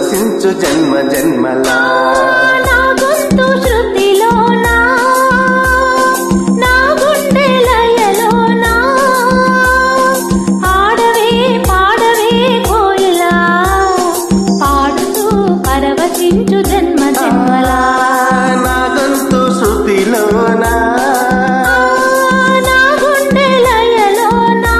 పరవశించు జన్మ జన్మలా నా గొంతు శృతిలోనా నా గుండె లయలోనా ఆడవే పాడవే కోయిలా పాడుతూ పరవశించు జన్మ జన్మలా నా గొంతు శృతిలోనా నా గుండె లయలోనా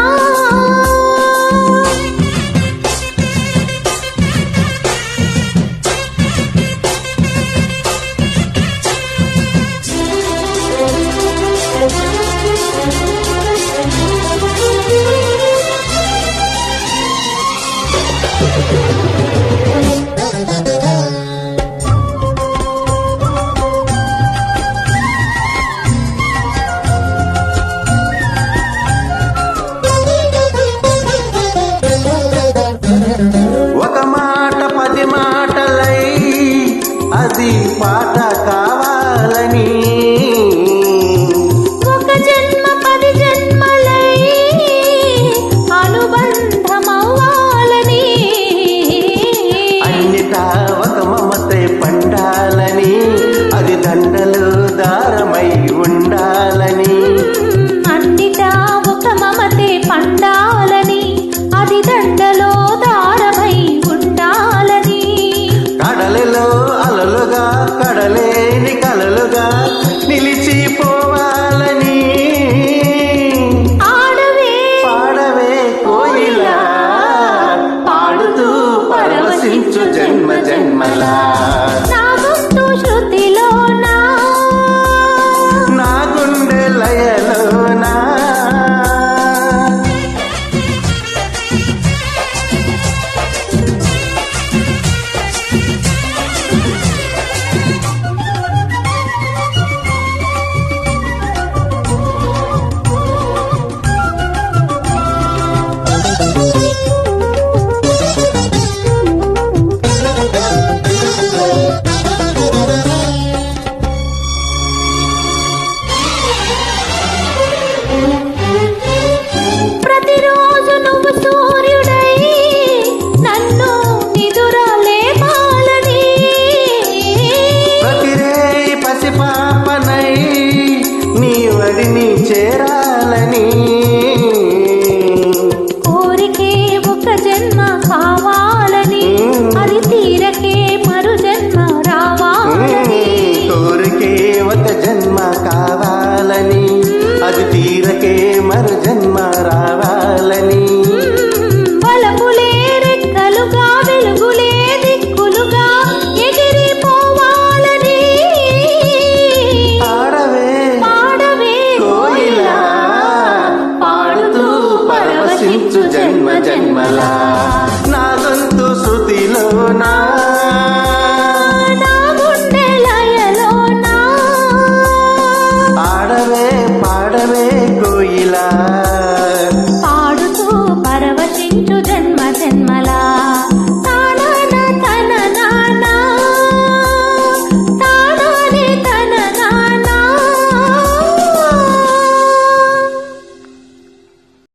ఒక మాట 10 మాటలై అది పాట కావాలని ఒక జన్మ 10 జన్మలై అనుబంధమవ్వాలని అన్నిటా ఒక మమతే పండాలని అది దండలు దారమై ఉండాలని అన్నిటా ఒక మమతే పండాలని అది దండలో దారమై ఉండాలని కడలిలో అలలుగా కడలేని కలలుగా నిలిచిపోవాలని ఆడవే పాడవే కోయిలా పాడుతూ పరవశించు జన్మ జన్మలా నా గొంతు శృతిలోనా నా గుండె లయలోనా ప్రతిరోజు నువ్వు సూర్యుడై నన్ను నిదురలేపాలని ప్రతిరేయి పసిపాపనై నీ వడిని చేరాలని కోరికే ఒక జన్మ కావాలని అది తీరకే మరు జన్మ రావాలని కోరికే ఒక జన్మ కావాలని అది తీరకే మరు జన్మ